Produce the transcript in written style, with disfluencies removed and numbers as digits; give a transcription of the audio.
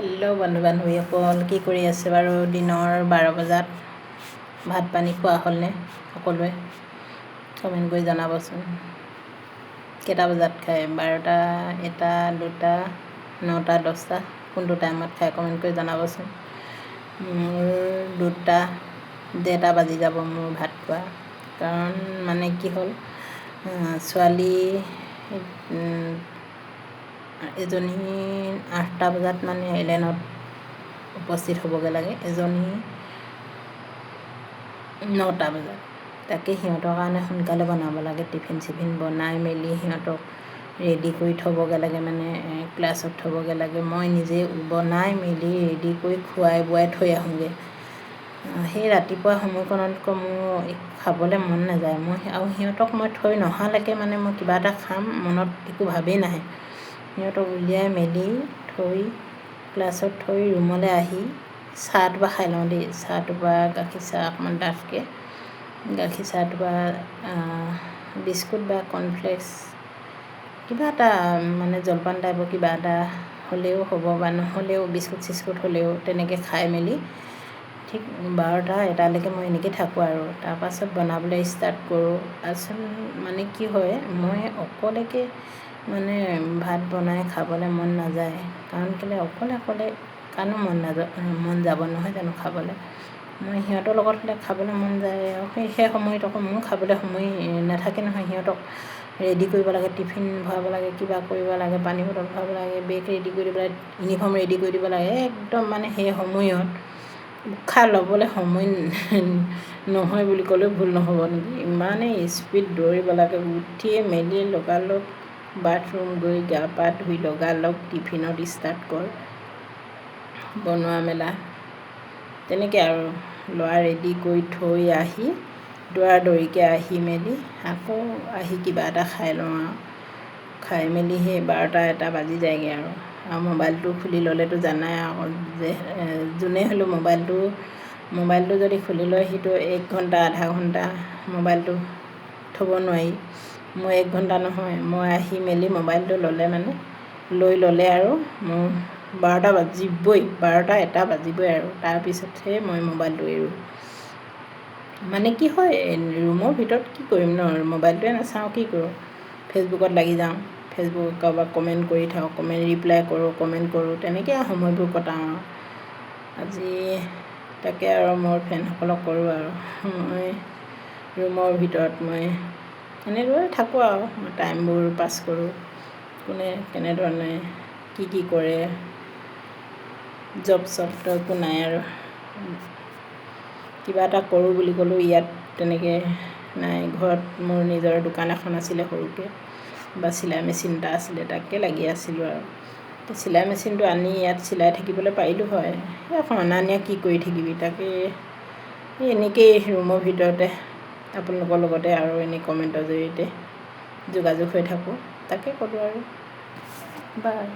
Hello' বন্ধু বান্ধৱীসকল, কি কৰি আছে বাৰু? দিনৰ 12 বজাত ভাত পানী খোৱা হ'লনে সকলোৱে? কমেণ্ট কৰি জনাবচোন। কেইটা বজাত খায়? 12টা, 1টা, 2টা, 9টা, 10টা? কোনটো টাইমত খায় কমেণ্ট কৰি জনাবচোন। মোৰ 2টা, 1টা বাজি যাব মোৰ ভাত খোৱা। কাৰণ মানে কি হ'ল, ছোৱালী এজনী 8টা বজাত মানে এলেনত উপস্থিত হ'বগৈ লাগে, এজনী 9টা বজাত। তাকে সিহঁতৰ কাৰণে সোনকালে বনাব লাগে, টিফিন চিফিন বনাই মেলি সিহঁতক ৰেডি কৰি থ'বগৈ লাগে, মানে ক্লাছত থ'বগৈ লাগে। মই নিজে বনাই মেলি ৰেডি কৰি খুৱাই বোৱাই থৈ আহোঁগৈ। সেই ৰাতিপুৱা সময়কণত মোৰ খাবলৈ মন নাযায়। আৰু সিহঁতক মই থৈ নহালৈকে মানে মই কিবা এটা খাম মনত একো ভাৱেই নাহে। সিহঁতক উলিয়াই মেলি থৈ ক্লাছত থৈ ৰুমলৈ আহি চাহটোপা খাই লওঁ দেই। চাহটোপা গাখীৰ চাহ অকণমান ডাঠকৈ, গাখীৰ চাহটোপা বিস্কুট বা কৰ্ণফ্লেক্স কিবা এটা মানে জলপান টাইপৰ কিবা এটা হ'লেও হ'ব, বা নহ'লেও বিস্কুট চিস্কুট হ'লেও তেনেকৈ খাই মেলি ঠিক 12টা 1টালৈকে মই এনেকৈ থাকোঁ আৰু তাৰপাছত বনাবলৈ ষ্টাৰ্ট কৰোঁ। আচল মানে কি হয়, মই অকলেকৈ মানে ভাত বনাই খাবলৈ মন নাযায়। কাৰণ কেলৈ, অকলে কাৰণো মন যাব নহয় জানো খাবলৈ। মই সিহঁতৰ লগত হ'লে খাবলৈ মন যায়, আৰু সেই সময়ত আকৌ মোৰ খাবলৈ সময় নাথাকে নহয়। সিহঁতক ৰেডি কৰিব লাগে, টিফিন ভৰাব লাগে, কিবা কৰিব লাগে, পানী বটল ভৰাব লাগে, বেগ ৰেডি কৰি দিব লাগে, ইউনিফৰ্ম ৰেডি কৰি দিব লাগে। একদম মানে সেই সময়ত উশাহ ল'বলৈ সময় নহয় বুলি ক'লেও ভুল নহ'ব নেকি। ইমানেই স্পীড দৌৰিব লাগে, উঠিয়ে মেলি লগালগ বাথৰুম গৈ গা পা ধুই লগালগ টিফিনত ষ্টাৰ্ট কৰ, বনোৱা মেলা তেনেকৈ আৰু। ল'ৰা ৰেডি কৰি থৈ আহি দৌৰাদৌৰিকৈ আহি মেলি আকৌ আহি কিবা এটা খাই লওঁ আৰু খাই মেলি সেই 12টা 1টা বাজি যায়গৈ আৰু মোবাইলটো খুলি ল'লেতো জানাই আৰু যে যোনেই হ'লেও মোবাইলটো যদি খুলি লয় সিটো 1 ঘণ্টা আধা ঘণ্টা মোবাইলটো থ'ব নোৱাৰি। মই 1 ঘণ্টা নহয়, মই আহি মেলি মোবাইলটো লৈ ল'লে আৰু মোৰ 12টা বাজিবই, 12টা 1টা বাজিবই আৰু তাৰপিছতহে মই মোবাইলটো এৰোঁ। মানে কি হয়, ৰুমৰ ভিতৰত কি কৰিম ন, মোবাইলটোৱে নাচাওঁ, কি কৰোঁ, ফেচবুকত লাগি যাওঁ, ফেচবুকত কাৰোবাক কমেণ্ট কৰি থাকোঁ, ৰিপ্লাই কৰোঁ, কমেণ্ট কৰোঁ, তেনেকৈ সময়বোৰ কটাওঁ আৰু। আজি তাকে আৰু মোৰ ফ্ৰেণ্ডসকলক কৰোঁ আৰু মই ৰুমৰ ভিতৰত মই এনেদৰে থাকোঁ আৰু মই টাইমবোৰ পাছ কৰোঁ। কোনে কেনেধৰণে কি কৰে, জব চবটো একো নাই আৰু। কিবা এটা কৰোঁ বুলি ক'লেও ইয়াত তেনেকৈ নাই। ঘৰত মোৰ নিজৰ দোকান এখন আছিলে সৰুকৈ, বা চিলাই মেচিন এটা আছিলে, তাকে লাগি আছিলোঁ আৰু। চিলাই মেচিনটো আনি ইয়াত চিলাই থাকিবলৈ পাৰিলোঁ হয়, সেই অনা নিয়া কি কৰি থাকিবি, তাকে এনেকৈয়ে ৰুমৰ ভিতৰতে আপোনালোকৰ লগতে আৰু এনেই কমেণ্টৰ জৰিয়তে যোগাযোগ হৈ থাকোঁ, তাকে ক'লোঁ আৰু। বাই।